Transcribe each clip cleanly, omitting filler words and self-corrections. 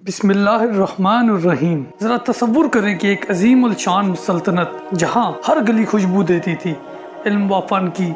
बिस्मिल्लाहिर्रहमानिर्रहीम। ज़रा तसव्वुर करें कि एक अजीम उल शान सल्तनत जहाँ हर गली खुशबू देती थी इल्म व फ़न की,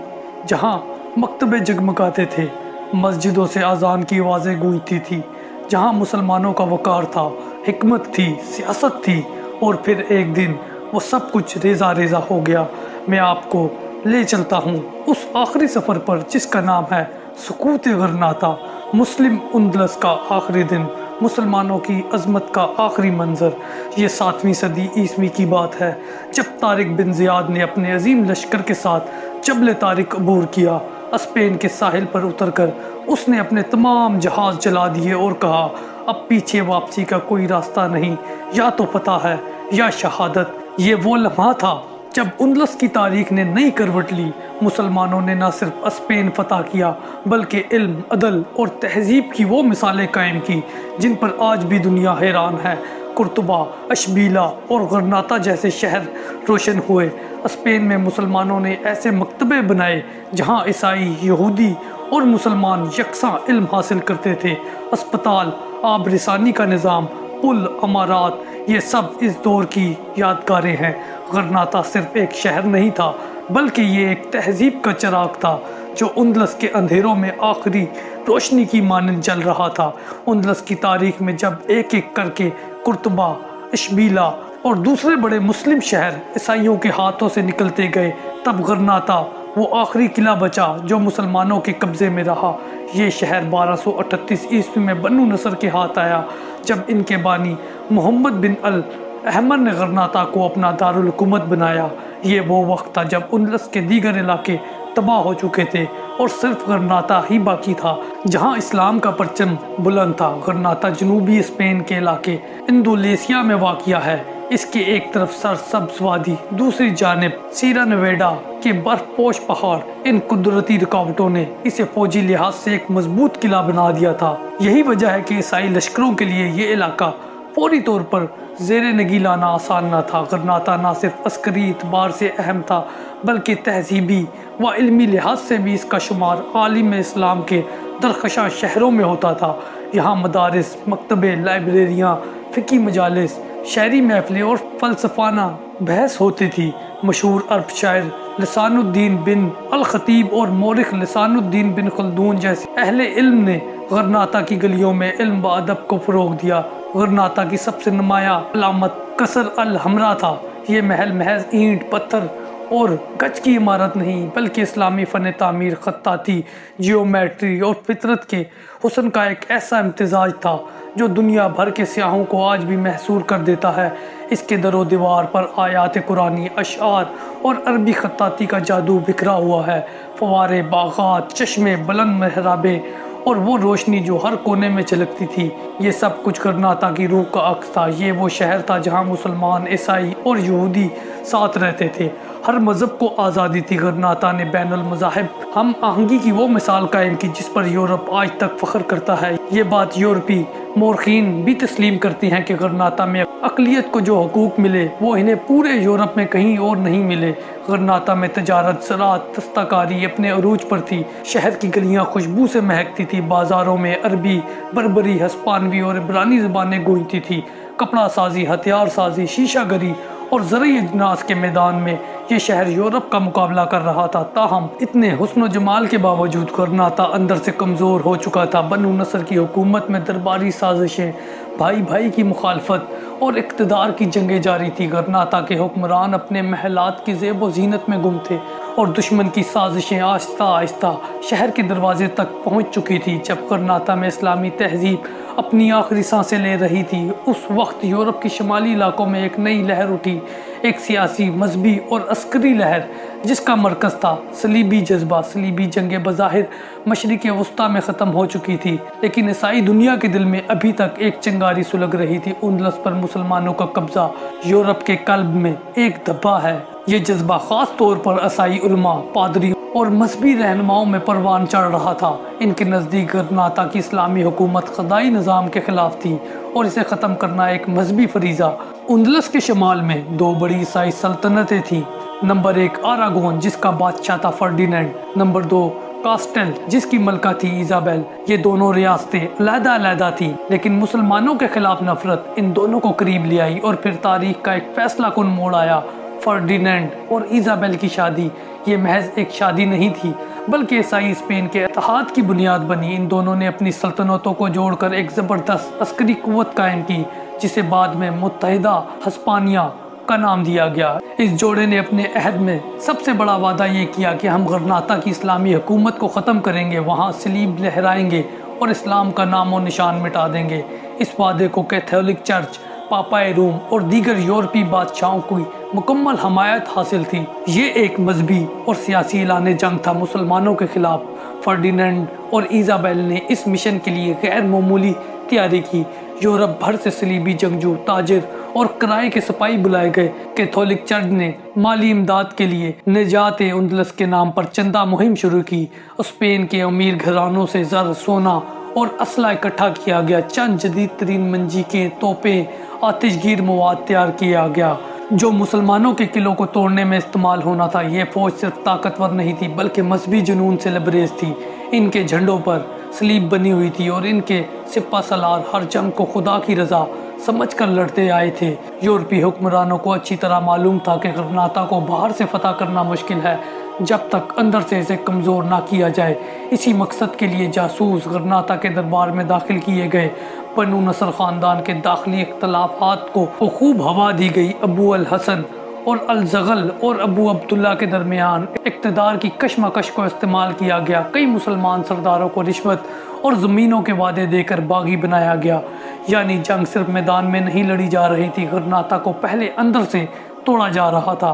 जहाँ मकतबे जगमगाते थे, मस्जिदों से अजान की आवाज़ें गूंजती थी, जहाँ मुसलमानों का वक़ार था, हिकमत थी, सियासत थी, और फिर एक दिन वो सब कुछ रेज़ा रेज़ा हो गया। मैं आपको ले चलता हूँ उस आखिरी सफ़र पर जिसका नाम है सुकूत गरनाता, मुस्लिम उंदलस का आखिरी दिन, मुसलमानों की अजमत का आखिरी मंजर। ये 7वीं सदी ईस्वी की बात है जब तारिक बिन ज़ियाद ने अपने अजीम लश्कर के साथ जबल तारिक अबूर किया। स्पेन के साहिल पर उतरकर उसने अपने तमाम जहाज़ जला दिए और कहा, अब पीछे वापसी का कोई रास्ता नहीं, या तो फतह है या शहादत। ये वो लम्हा था जब उंदलस की तारीख ने नई करवट ली। मुसलमानों ने न सिर्फ स्पेन फतह किया बल्कि इल्म, अदल और तहजीब की वो मिसालें कायम की जिन पर आज भी दुनिया हैरान है। कुर्तुबा, अशबीला और गरनाता जैसे शहर रोशन हुए। स्पेन में मुसलमानों ने ऐसे मकतबे बनाए जहाँ ईसाई, यहूदी और मुसलमान यकसा इल्म हासिल करते थे। अस्पताल, आबरसानी का निज़ाम, पुल, अमारात, ये सब इस दौर की यादगारें हैं। गरनाता सिर्फ एक शहर नहीं था बल्कि ये एक तहजीब का चिराग था जो उंदलस के अंधेरों में आखिरी रोशनी की मानंद जल रहा था। उंदलस की तारीख में जब एक एक करके कुर्तुबा, इशबीला और दूसरे बड़े मुस्लिम शहर ईसाइयों के हाथों से निकलते गए, तब गरनाता वो आखिरी किला बचा जो मुसलमानों के कब्ज़े में रहा। ये शहर 1238 ईस्वी में बनु नसर के हाथ आया जब इनके बानी मोहम्मद बिन अल अहमद ने गरनाता को अपना दारुल हुकूमत बनाया। ये वो वक्त था जब उंदलस के दीगर इलाके तबाह हो चुके थे और सिर्फ गरनाता ही बाकी था जहां इस्लाम का परचम बुलंद था। गरनाता जनूबी स्पेन के इलाके इंडोनेशिया में वाक़िया है। इसके एक तरफ सरसब्ज़ वादी, दूसरी जानिब सीरा नेवेडा के बर्फपोश पहाड़। इन कुदरती रुकावटों ने इसे फौजी लिहाज से एक मजबूत किला बना दिया था। यही वजह है कि ईसाई लश्करों के लिए ये इलाका फौरी तौर पर ज़ेरे नगी लाना आसान न था। गरनाता न सिर्फ अस्करी एतबार से अहम था बल्कि तहजीबी व इल्मी लिहाज से भी इसका शुमार आलिम इस्लाम के दरख्शां शहरों में होता था। यहाँ मदारिस, मकतबे, लाइब्रेरियाँ, फ़िकी मजालिस, शायरी महफिलें और फ़लसफ़ाना बहस होती थी। मशहूर अरब शायर लिसानुद्दीन बिन अल ख़तीब और मौरिख लिसानुद्दीन बिन खल्दून जैसे अहले इल्म ने गरनाता की गलियों में इल्म व अदब को फ़रोग़ दिया। गरनाता की सबसे नुमाया अलामत कसर अल हमरा था। ये महल महज ईंट, पत्थर और गज की इमारत नहीं बल्कि इस्लामी फ़न तामीर, खत्ताती, जियोमेट्री और फितरत के हुस्न का एक ऐसा इम्तिजाज था जो दुनिया भर के सियाहों को आज भी महसूर कर देता है। इसके दरो दीवार पर आयात कुरानी, अशआर और अरबी खत्ताती का जादू बिखरा हुआ है। फवारे, बागात, चश्मे, बुलंद महराबे और वो रोशनी जो हर कोने में झलकती थी, ये सब कुछ गरनाता की रूह का अक्स था। ये वो शहर था जहाँ मुसलमान, ईसाई और यहूदी साथ रहते थे। हर मज़हब को आज़ादी थी। गरनाता ने बैनुल मज़ाहिब हम आहंगी की वो मिसाल कायम की जिस पर यूरोप आज तक फ़ख्र करता है। ये बात यूरोपी मोरखीन भी तस्लीम करती हैं कि गरनाता में अक़लियत को जो हकूक़ मिले वो इन्हें पूरे यूरोप में कहीं और नहीं मिले। गरनाता में तजारत, ज़राअत, दस्तकारी अपने अरूज पर थी। शहर की गलियाँ खुशबू से महकती थी। बाज़ारों में अरबी, बर्बरी, हस्पानवी और इब्रानी ज़बानें गूंजती थी। कपड़ा साजी, हथियार साजी, शीशा गरी और ज़रूरी अजनास के मैदान में ये शहर यूरोप का मुकाबला कर रहा था। ताहम इतने हुस्न व जमाल के बावजूद गरनाता अंदर से कमज़ोर हो चुका था। बनु नसर की हुकूमत में दरबारी साजिशें, भाई भाई की मुखालफत और इक़्तिदार की जंगें जारी थी। गरनाता के हुक्मरान अपने महलात की ज़ेब व ज़ीनत में गुम थे और दुश्मन की साजिशें आहिस्ता आहिस्ता शहर के दरवाजे तक पहुँच चुकी थी। जब गरनाता में इस्लामी तहजीब अपनी आखिरी सांसें ले रही थी, उस वक्त यूरोप के शुमाली इलाकों में एक नई लहर उठी, एक सियासी, मजहबी और अस्करी लहर जिसका मरकज़ था सलीबी जज्बा। सलीबी जंगें बज़ाहिर मशरिक़ वस्ता में ख़त्म हो चुकी थी लेकिन ईसाई दुनिया के दिल में अभी तक एक चिंगारी सुलग रही थी। उंदलस पर मुसलमानों का कब्ज़ा यूरोप के क़ल्ब में एक धब्बा है। ये जज्बा ख़ास तौर पर ईसाई उलमा, पादरी और मजहबी रहनुमाओं में परवान चढ़ रहा था। इनके नज़दीक गरनाता की इस्लामी हुकूमत ख़ुदाई निज़ाम के ख़िलाफ़ थी और इसे ख़त्म करना एक मजहबी फरीज़ा। उंदलस के शमाल में दो बड़ी ईसाई सल्तनतें थीं। नंबर 1 आरागोन जिसका बादशाह था फर्डिनेंड, नंबर 2 कास्टेल जिसकी मलका थी इजाबेल, ये दोनों रियासतें अलग-अलग थी, लेकिन मुसलमानों के खिलाफ नफरत इन दोनों को करीब ले आई और फिर तारीख का एक फैसला कुन मोड़ आया। फर्डिनेंड और इजाबेल की शादी ये महज एक शादी नहीं थी, बल्कि ईसाई स्पेन के इत्तेहाद की बुनियाद बनी। इन दोनों ने अपनी सल्तनतों को जोड़कर एक ज़बरदस्त अस्करी कुव्वत कायम की, जिसे बाद में मुत्तहिदा हिस्पानिया का नाम दिया गया। इस जोड़े ने अपने अहद में सबसे बड़ा वादा ये किया कि हम गरनाता की इस्लामी हुकूमत को ख़त्म करेंगे, वहाँ सलीब लहराएंगे और इस्लाम का नाम और निशान मिटा देंगे। इस वादे को कैथोलिक चर्च, पापाई रोम और दीगर यूरोपीय बादशाहों की मुकम्मल हमायत हासिल थी। ये एक मजहबी और सियासी ऐलान जंग था मुसलमानों के खिलाफ। फर्डिनेंड और इजाबेल ने इस मिशन के लिए गैर मामूली तैयारी की। यूरोप भर से सलीबी जंगजू, ताजिर और किराए के सिपाही बुलाए गए। कैथोलिक चर्च ने माली इमदाद के लिए निजात उंदलस के नाम पर चंदा मुहिम शुरू की। स्पेन के अमीर घरानों से ज़र, सोना और असला इकट्ठा किया गया। चंद जदीद तरीन मंजी के तोपें, आतिशगीर मवाद तैयार किया गया जो मुसलमानों के किलों को तोड़ने में इस्तेमाल होना था। यह फौज सिर्फ ताकतवर नहीं थी, बल्कि मजहबी जुनून से लबरेज थी। इनके झंडों पर सलीब बनी हुई थी और इनके सिपा सलार हर जंग को खुदा की रजा समझकर लड़ते आए थे। यूरोपीय हुक्मरानों को अच्छी तरह मालूम था कि गरनाता को बाहर से फतह करना मुश्किल है जब तक अंदर से इसे कमज़ोर ना किया जाए। इसी मकसद के लिए जासूस गरनाता के दरबार में दाखिल किए गए। बनु नसर ख़ानदान के दाखिली इख्तलाफात को खूब हवा दी गई। अबू अल हसन और अल ज़गल और अबू अब्दुल्ला के दरमियान इक़्तिदार की कशमकश को इस्तेमाल किया गया। कई मुसलमान सरदारों को रिश्वत और ज़मीनों के वादे देकर बागी बनाया गया। यानी जंग सिर्फ मैदान में नहीं लड़ी जा रही थी, गरनाता को पहले अंदर से तोड़ा जा रहा था।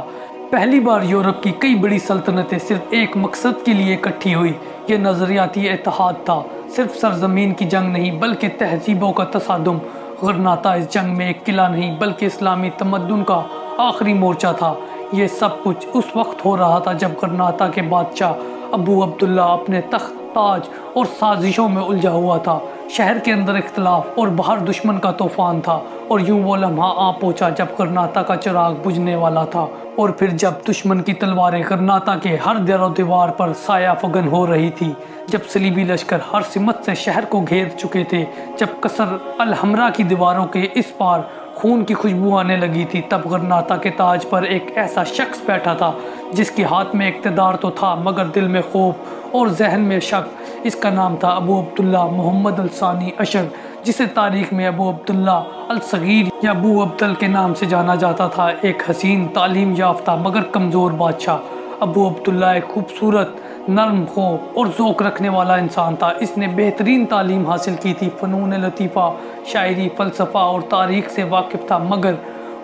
पहली बार यूरोप की कई बड़ी सल्तनतें सिर्फ एक मकसद के लिए इकट्ठी हुई। ये नज़रियाती इत्तेहाद था, सिर्फ सरजमीन की जंग नहीं बल्कि तहजीबों का तसादुम। गरनाता इस जंग में एक किला नहीं बल्कि इस्लामी तमद्दुन का आखिरी मोर्चा था। ये सब कुछ उस वक्त हो रहा था जब गरनाता के बादशाह अबू अब्दुल्ला अपने तख्त, ताज और साजिशों में उलझा हुआ था। शहर के अंदर इख्तलाफ और बाहर दुश्मन का तूफान था, और यूं वो लम्हा आ पहुंचा जब गरनाता का चिराग बुझने वाला था। और फिर जब दुश्मन की तलवारें गरनाता के हर दर दीवार पर साया फगन हो रही थी, जब सलीबी लश्कर हर सिमत से शहर को घेर चुके थे, जब कसर अल हमरा की दीवारों के इस पार खून की खुशबू आने लगी थी, तब गरनाता के ताज पर एक ऐसा शख्स बैठा था जिसके हाथ में इक़्तिदार तो था मगर दिल में खौफ और जहन में शक। इसका नाम था अबू अब्दुल्ला मोहम्मद अल सानी अशर, जिसे तारीख में अबू अब्दुल्ला अल सगीर या अबू अब्दल के नाम से जाना जाता था। एक हसीन, तालीम याफ्ता मगर कमज़ोर बादशाह। अबू अब्दुल्ला एक खूबसूरत, नर्म खो और ज़ौक़ रखने वाला इंसान था। इसने बेहतरीन तालीम हासिल की थी, फ़नून लतीफ़ा, शायरी, फ़लसफ़ा और तारीख़ से वाकिफ़ था, मगर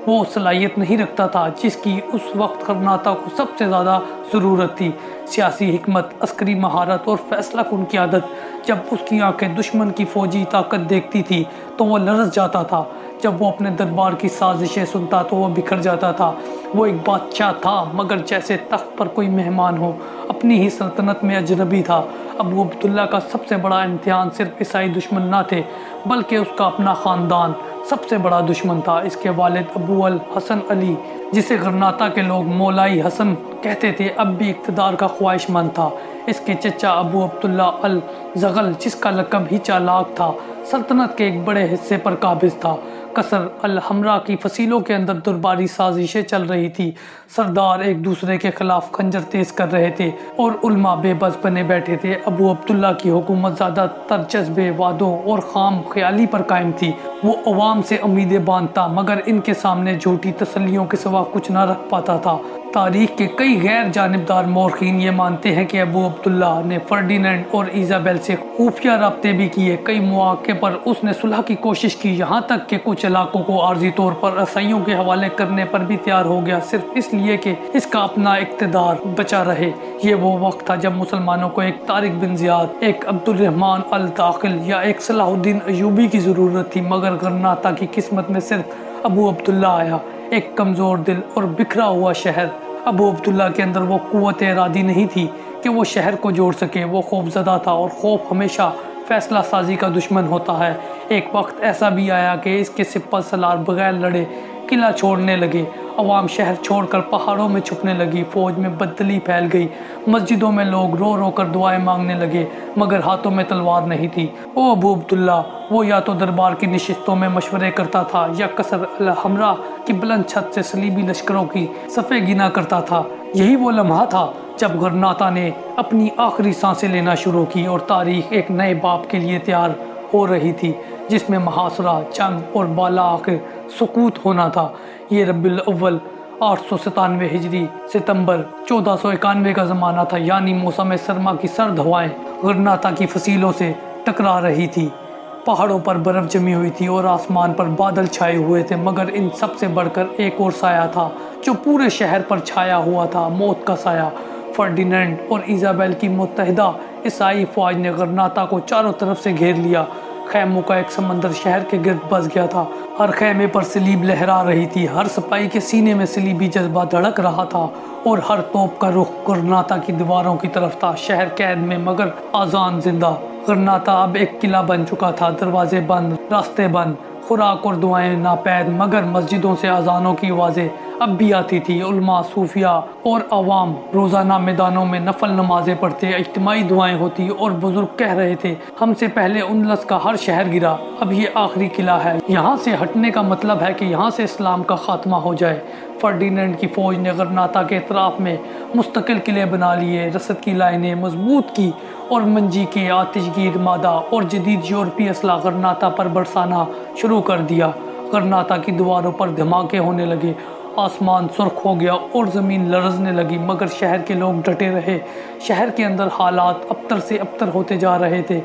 वो सलाहियत नहीं रखता था जिसकी उस वक्त गरनाता को सबसे ज़्यादा ज़रूरत थी। सियासी हिकमत, अस्करी महारत और फ़ैसला कुन की आदत। जब उसकी आंखें दुश्मन की फ़ौजी ताकत देखती थी तो वह लरज़ जाता था। जब वो अपने दरबार की साजिशें सुनता तो वह बिखर जाता था। वो एक बादशाह था मगर जैसे तख्त पर कोई मेहमान हो, अपनी ही सल्तनत में अजनबी था। अबू अब्दुल्ला का सबसे बड़ा इम्तिहान सिर्फ ईसाई दुश्मन ना थे बल्कि उसका अपना ख़ानदान सबसे बड़ा दुश्मन था। इसके वालिद अबू अल हसन अली, जिसे गरनाता के लोग मौलाई हसन कहते थे, अब भी इक़्तिदार का ख्वाहिशमंद था। इसके चचा अबू अब्दुल्ला अल ज़गल, जिसका लक़ब ही चालाक था, सल्तनत के एक बड़े हिस्से पर काबिज़ था। कसर अल हमरा की फसीलों के अंदर दरबारी साजिशें चल रही थी। सरदार एक दूसरे के खिलाफ खंजर तेज कर रहे थे और उल्मा बेबस बने बैठे थे। अबू अब्दुल्ला की हुकूमत ज़्यादातर जज्बे, वादों और खाम ख्याली पर कायम थी। वो अवाम से उम्मीदें बांधता मगर इनके सामने झूठी तसल्लियों के सिवा कुछ न रख पाता था। तारीख के कई गैर जानिबदार मौरखीन ये मानते हैं कि अबू अब्दुल्ला ने फर्डिनेंड और इजाबेल से खुफिया राब्ते भी किए। कई मौके पर उसने सुलह की कोशिश की, यहाँ तक कि कुछ इलाकों को आर्जी तौर पर ईसाइयों के हवाले करने पर भी तैयार हो गया, सिर्फ इसलिए कि इसका अपना इक़्तिदार बचा रहे। ये वो वक्त था जब मुसलमानों को एक तारिक बिन ज़ियाद, एक अब्दुर्रहमान अल दाखिल या एक सलाहुद्दीन अयूबी की ज़रूरत थी, मगर गरनाता की किस्मत में सिर्फ अबू अब्दुल्ला आया। एक कमज़ोर दिल और बिखरा हुआ शहर। अबू अब्दुल्ला के अंदर वो क़ुव्वत इरादी नहीं थी कि वो शहर को जोड़ सके। वो खौफज़दा था और खौफ हमेशा फ़ैसला साजी का दुश्मन होता है। एक वक्त ऐसा भी आया कि इसके सिपह सलार बगैर लड़े किला छोड़ने लगे। अवाम शहर छोड़कर पहाड़ों में छुपने लगी। फौज में बदली फैल गई। मस्जिदों में लोग रो रो कर दुआएं मांगने लगे, मगर हाथों में तलवार नहीं थी। ओ अबू अब्दुल्ला, वो या तो दरबार की नशिस्तों में मशवरे करता था या कसर अल हमरा की बुलंद छत से सलीबी लश्करों की सफ़े गिना करता था। यही वो लम्हा था जब गरनाता ने अपनी आखिरी सांसें लेना शुरू की और तारीख एक नए बाप के लिए तैयार हो रही थी, जिसमें महासरा, जंग और बाला आखिर सुकूत होना था। ये रबीउल अव्वल 897 हिजरी सितंबर 1491 का ज़माना था, यानी मौसम सरमा की सर्द हवाएं गरनाता की फसीलों से टकरा रही थी। पहाड़ों पर बर्फ़ जमी हुई थी और आसमान पर बादल छाए हुए थे, मगर इन सब से बढ़कर एक और साया था जो पूरे शहर पर छाया हुआ था, मौत का साया। फर्डिनेंड और इजाबेल की मुत्तहिदा ईसाई फौज ने गरनाता को चारों तरफ से घेर लिया। खैमों का एक समंदर शहर के गिर्द बस गया था। हर खैमे पर सलीब लहरा रही थी, हर सिपाही के सीने में सलीबी जज्बा धड़क रहा था और हर तोप का रुख गरनाता की दीवारों की तरफ था। शहर कैद में मगर आजान जिंदा। गरनाता अब एक किला बन चुका था, दरवाजे बंद, रास्ते बंद, खुराक और दुआएं नापैद, मगर मस्जिदों से अजानों की आवाज़ें अब भी आती थी। उलमा, सूफिया और अवाम रोज़ाना मैदानों में नफल नमाजें पढ़ते, इज्तिमाई दुआएं होती और बुजुर्ग कह रहे थे, हमसे पहले उनलस का हर शहर गिरा, अब ये आखिरी किला है। यहाँ से हटने का मतलब है कि यहाँ से इस्लाम का खात्मा हो जाए। फर्डिनेंड की फ़ौज ने गरनाता के इतराफ़ में मुस्तकिल किले बना लिए, रसद की लाइनें मजबूत की और मंजी के आतिशगीर मादा और जदीद यूरोपीय असला गरनाता पर बरसाना शुरू कर दिया। गरनाता की दीवारों पर धमाके होने लगे, आसमान सुर्ख हो गया और ज़मीन लरजने लगी, मगर शहर के लोग डटे रहे। शहर के अंदर हालात अबतर से अबतर होते जा रहे थे।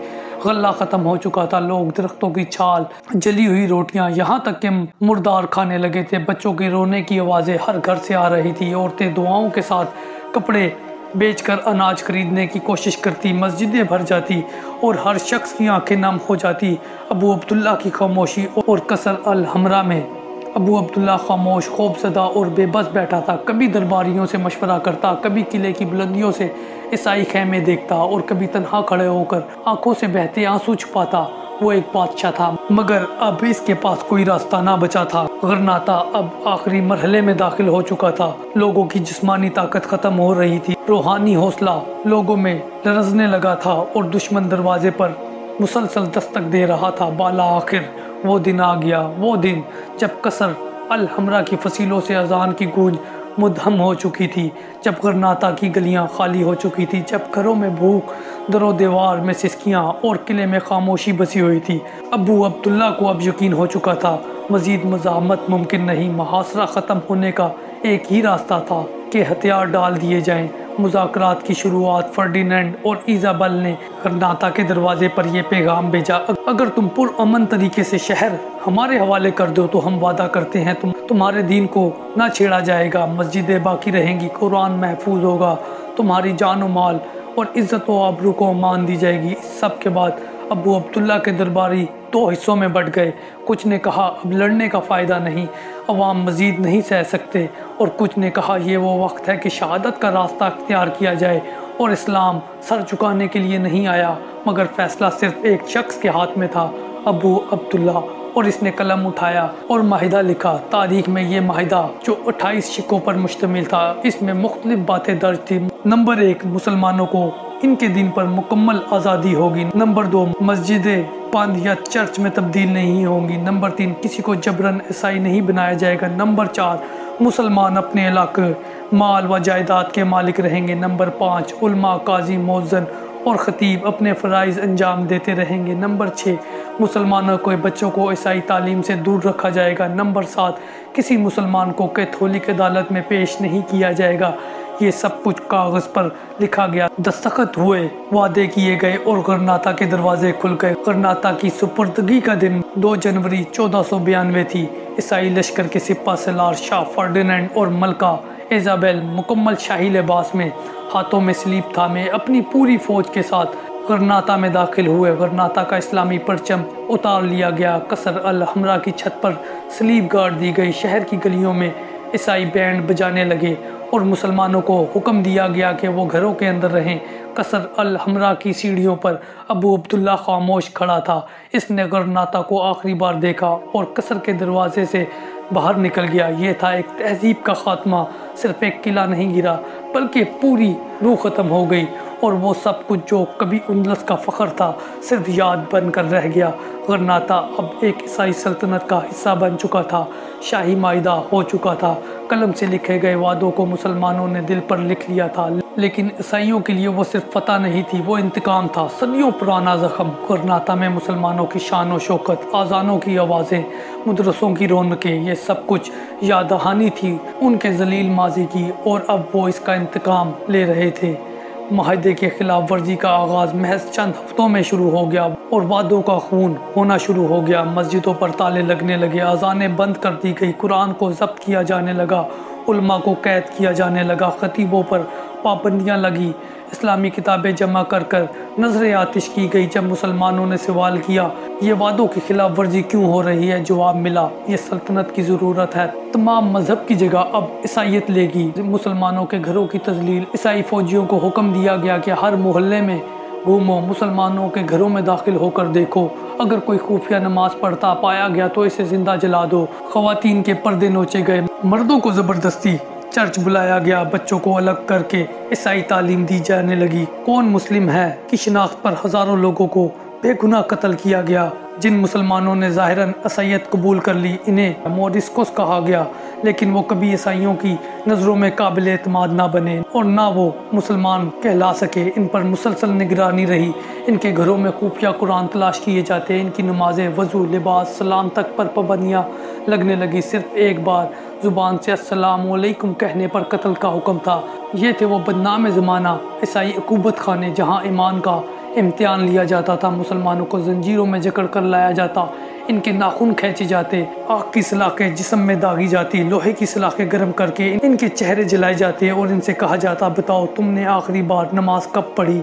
गल्ला ख़त्म हो चुका था, लोग दरख्तों की छाल, जली हुई रोटियां, यहाँ तक कि मुर्दार खाने लगे थे। बच्चों के रोने की आवाज़ें हर घर से आ रही थी। औरतें दुआओं के साथ कपड़े बेचकर अनाज खरीदने की कोशिश करती, मस्जिदें भर जाती और हर शख्स की आंखें नम हो जाती। अबू अब्दुल्ला की खामोशी और कसर अल हमरा में अबू अब्दुल्ला खामोश, खौफज़दा और बेबस बैठा था। कभी दरबारियों से मशवरा करता, कभी किले की बुलंदियों से ईसाई खैमे देखता और कभी तन्हा खड़े होकर आंखों से बहते आंसू छुपाता। वो एक बादशाह था, मगर अब इसके पास कोई रास्ता ना बचा था। गरनाता अब आखिरी मरहले में दाखिल हो चुका था। लोगों की जिस्मानी ताकत खत्म हो रही थी, रूहानी हौसला लोगों में लरजने लगा था और दुश्मन दरवाजे पर मुसलसल दस्तक दे रहा था। बाला आखिर वो दिन आ गया, वो दिन जब कसर अल हमरा की फसीलों से अजान की गूंज मुद्दम हो चुकी थी, जब गरनाता की गलियां खाली हो चुकी थी, जब घरों में भूख, दरो दीवार में सिसकियां और किले में खामोशी बसी हुई थी। अबू अब्दुल्ला को अब यकीन हो चुका था, मजीद मज़ाहमत मुमकिन नहीं। मुहासरा ख़त्म होने का एक ही रास्ता था कि हथियार डाल दिए जाएं। मुज़ाकरात की शुरुआत फर्डिनेंड और इजाबेल ने गरनाता के दरवाजे पर यह पैगाम भेजा, अगर तुम पुरअमन तरीके से शहर हमारे हवाले कर दो तो हम वादा करते हैं तुम्हारे दीन को ना छेड़ा जाएगा, मस्जिदें बाकी रहेंगी, कुरान महफूज होगा, तुम्हारी जान व माल और इज़्ज़त व आबरू को मान दी जाएगी। इस सब के बाद अबू अब्दुल्ला के दरबारी दो हिस्सों में बट गए। कुछ ने कहा अब लड़ने का फ़ायदा नहीं, अवाम मज़ीद नहीं सह सकते, और कुछ ने कहा ये वो वक्त है कि शहादत का रास्ता अख्तियार किया जाए और इस्लाम सर झुकाने के लिए नहीं आया, मगर फ़ैसला सिर्फ एक शख्स के हाथ में था, अबू अब्दुल्ला। और इसने कलम उठाया और माहिदा लिखा। तारीख में ये माहिदा जो 28 शिकों पर मुश्तमिल था, इसमें मुख्तलिफ बातें दर्ज थी। नंबर 1, मुसलमानों को इनके दिन पर मुकम्मल आज़ादी होगी। नंबर 2, मस्जिदें बंद या चर्च में तब्दील नहीं होंगी। नंबर 3, किसी को जबरन ईसाई नहीं बनाया जाएगा। नंबर 4, मुसलमान अपने इलाके, माल व जायदाद के मालिक रहेंगे। नंबर 5, उलमा, काजी, मौज़न और ख़तीब अपने फ़राइज़ अंजाम देते रहेंगे। नंबर 6, मुसलमानों के बच्चों को ईसाई तालीम से दूर रखा जाएगा। नंबर 7, किसी मुसलमान को कैथोलिक अदालत में पेश नहीं किया जाएगा। ये सब कुछ कागज़ पर लिखा गया, दस्तखत हुए, वादे किए गए और गरनाता के दरवाजे खुल गए। गरनाता की सुपुर्दगी का दिन 2 जनवरी 1492 थी। ईसाई लश्कर के सिपा सलार शाह फर्डिनेंड और मलका इजाबेल मुकम्मल शाही लिबास में, हाथों में सलीब थामे, अपनी पूरी फौज के साथ गरनाता में दाखिल हुए। गरनाता का इस्लामी परचम उतार लिया गया, कसर अल हमरा की छत पर सलीब गाड़ दी गई। शहर की गलियों में ईसाई बैंड बजाने लगे और मुसलमानों को हुक्म दिया गया कि वो घरों के अंदर रहें। कसर अल हमरा की सीढ़ियों पर अबू अब्दुल्ला खामोश खड़ा था। इसने गरनाता को आखिरी बार देखा और कसर के दरवाजे से बाहर निकल गया। ये था एक तहजीब का खात्मा। सिर्फ एक किला नहीं गिरा बल्कि पूरी रूह ख़त्म हो गई, और वो सब कुछ जो कभी उंदलस का फ़ख्र था सिर्फ याद बनकर रह गया। गरनाता अब एक ईसाई सल्तनत का हिस्सा बन चुका था, शाही माइदा हो चुका था। कलम से लिखे गए वादों को मुसलमानों ने दिल पर लिख लिया था, लेकिन ईसाइयों के लिए वो सिर्फ फतह नहीं थी, वो इंतकाम था, सदियों पुराना ज़ख्म। गरनाता में मुसलमानों की शान और शौकत, आज़ानों की आवाज़ें, मदरसों की रौनकें, ये सब कुछ याद दहानी थी उनके जलील माजी की, और अब वो इसका इंतकाम ले रहे थे। माहदे के खिलाफ वर्जी का आगाज़ महज चंद हफ्तों में शुरू हो गया और वादों का खून होना शुरू हो गया। मस्जिदों पर ताले लगने लगे, अज़ानें बंद कर दी गई, कुरान को ज़ब्त किया जाने लगा, उलमा को कैद किया जाने लगा, खतीबों पर पाबंदियाँ लगी, इस्लामी किताबें जमा कर कर नजर आतिश की गई। जब मुसलमानों ने सवाल किया ये वादों की खिलाफ वर्जी क्यों हो रही है, जवाब मिला ये सल्तनत की ज़रूरत है। तमाम मजहब की जगह अब ईसाइयत लेगी। मुसलमानों के घरों की तजलील, ईसाई फौजियों को हुक्म दिया गया कि हर मोहल्ले में घूमो, मुसलमानों के घरों में दाखिल होकर देखो, अगर कोई खुफिया नमाज पढ़ता पाया गया तो इसे जिंदा जला दो। ख़वातीन के पर्दे नोचे गए, मर्दों को ज़बरदस्ती चर्च बुलाया गया, बच्चों को अलग करके ईसाई तालीम दी जाने लगी। कौन मुस्लिम है की शिनाख्त पर हज़ारों लोगों को बेगुनाह कत्ल किया गया। जिन मुसलमानों ने ज़ाहिरन ईसाइयत कबूल कर ली इन्हें मोरिस्कोस कहा गया, लेकिन वो कभी ईसाइयों की नज़रों में काबिल एतमाद ना बने और ना वो मुसलमान कहला सके। इन पर मुसलसल निगरानी रही, इनके घरों में खुफिया कुरान तलाश किए जाते, इनकी नमाजें, वज़ू, लिबास, सलाम तक पर पाबंदियाँ लगने लगी। सिर्फ एक बार ज़ुबान से अस्सलाम वालेकुम कहने पर कत्ल का हुक्म था। ये थे वो बदनाम ज़माना ईसाई अकूबत खाने, जहाँ ईमान का इम्तिहान लिया जाता था, मुसलमानों को जंजीरों में जकड़ कर लाया जाता, इनके नाखून खींचे जाते, आग की सलाखें जिस्म में दागी जाती, लोहे की सलाखें गर्म करके इनके चेहरे जलाए जाते और इनसे कहा जाता बताओ तुमने आखिरी बार नमाज कब पढ़ी।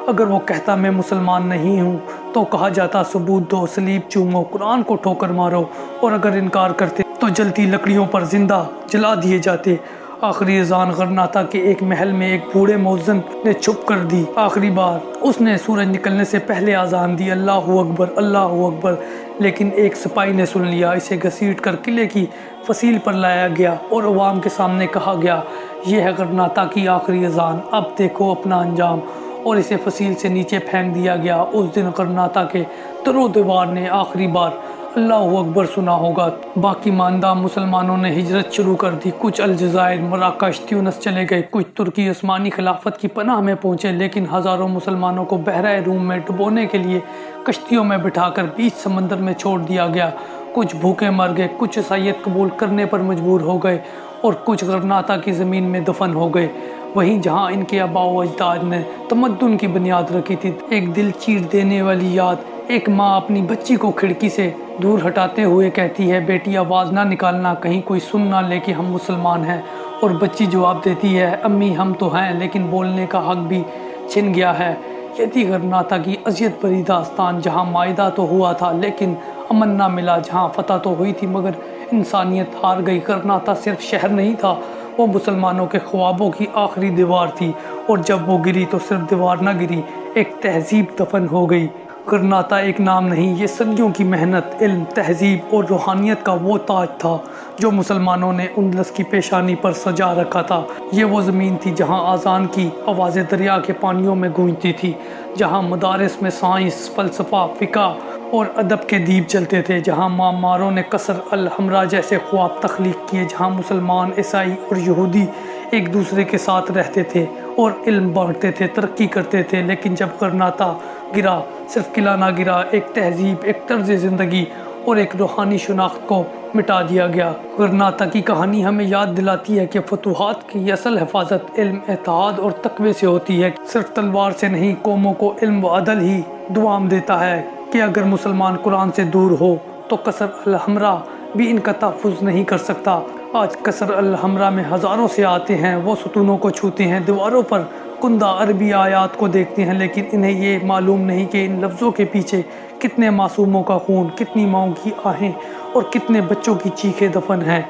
अगर वो कहता मैं मुसलमान नहीं हूँ तो कहा जाता सबूत दो, सलीब चूमो, कुरान को ठोकर मारो, और अगर इनकार करते तो जलती लकड़ियों पर जिंदा जला दिए जाते। आखिरी अजान गरनाता के एक महल में एक बूढ़े मौज़िन ने चुप कर दी। आखिरी बार उसने सूरज निकलने से पहले आज़ान दी, अल्लाहु अकबर, अल्लाहु अकबर। लेकिन एक सिपाही ने सुन लिया, इसे घसीट कर किले की फसील पर लाया गया और अवाम के सामने कहा गया यह है गरनाता की आखिरी अजान, अब देखो अपना अंजाम, और इसे फसील से नीचे फेंक दिया गया। उस दिन गरनाता के तरो दीवार ने आखिरी बार अल्लाहु अकबर सुना होगा। बाकी मानदा मुसलमानों ने हिजरत शुरू कर दी। कुछ अलजायर, मराकश, ट्यूनिस चले गए, कुछ तुर्की उस्मानी खिलाफत की पनाह में पहुँचे, लेकिन हज़ारों मुसलमानों को बहरा रूम में डुबोने के लिए कश्तियों में बिठाकर बीच समंदर में छोड़ दिया गया। कुछ भूखे मर गए, कुछ ईसाइयत कबूल करने पर मजबूर हो गए और कुछ गरनाता की ज़मीन में दफन हो गए, वहीं जहाँ इनके आबाओ अजदाद ने तमद्दुन की बुनियाद रखी थी। एक दिल चीर देने वाली याद, एक माँ अपनी बच्ची को खिड़की से दूर हटाते हुए कहती है बेटी आवाज़ ना निकालना, कहीं कोई सुन ना ले कि हम मुसलमान हैं, और बच्ची जवाब देती है अम्मी हम तो हैं लेकिन बोलने का हक भी छिन गया है। ये थी गरनाता की अजियत भरी दास्तान, जहाँ मायदा तो हुआ था लेकिन अमन ना मिला, जहाँ फतह तो हुई थी मगर इंसानियत हार गई। गरनाता सिर्फ शहर नहीं था, वो मुसलमानों के ख्वाबों की आखिरी दीवार थी, और जब वो गिरी तो सिर्फ दीवार ना गिरी, एक तहजीब दफन हो गई। गरनाता एक नाम नहीं, ये सदियों की मेहनत, इल्म, तहजीब और रूहानियत का वो ताज था जो मुसलमानों ने उंदलस की पेशानी पर सजा रखा था। ये वो ज़मीन थी जहाँ आज़ान की आवाज़ें दरिया के पानियों में गूंजती थी, जहाँ मदारिस में साइंस, फ़लसफ़ा, फ़िक़ा और अदब के दीप जलते थे, जहाँ मामारों ने कसर अल हमरा जैसे ख्वाब तख्लीक किए, जहाँ मुसलमान, ईसाई और यहूदी एक दूसरे के साथ रहते थे और इल्म बांटते थे, तरक्की करते थे। लेकिन जब गरनाता गिरा, सिर्फ किला ना गिरा, एक तहजीब, एक तर्ज ज़िंदगी और एक रूहानी शनाख्त को मिटा दिया गया। गरनाता की कहानी हमें याद दिलाती है कि फतूहात की असल हिफाजत इल्म, इत्तेहाद और तक़वे से होती है, सिर्फ तलवार से नहीं। कौमों को इल्म व अदल ही दुआम देता है कि अगर मुसलमान कुरान से दूर हो तो कसर अल हमरा भी इनका तहफ़्फ़ुज़ नहीं कर सकता। आज कसर अल हमरा में हज़ारों से आते हैं, वो सुतूनों को छूते हैं, दीवारों पर कुंदा अरबी आयात को देखते हैं, लेकिन इन्हें ये मालूम नहीं कि इन लफ्ज़ों के पीछे कितने मासूमों का खून, कितनी माओं की आहें और कितने बच्चों की चीखें दफन हैं।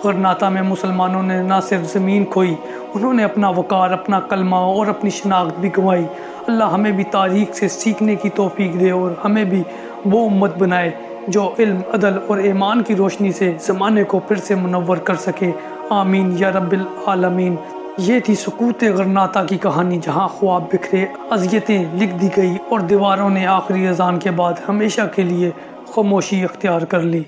गरनाता में मुसलमानों ने ना सिर्फ ज़मीन खोई, उन्होंने अपना वक़ार, अपना कलमा और अपनी शनाख्त भी गंवाई। अल्लाह हमें भी तारीख़ से सीखने की तौफ़ीक दे और हमें भी वो उम्मत बनाए जो इल्म, अदल और ईमान की रोशनी से ज़माने को फिर से मुनव्वर कर सके। आमीन या रब्बिल आलमीन। ये थी सुकूत गरनाता की कहानी, जहाँ ख्वाब बिखरे, अज़ियतें लिख दी गई और दीवारों ने आखिरी अजान के बाद हमेशा के लिए खामोशी अख्तियार कर ली।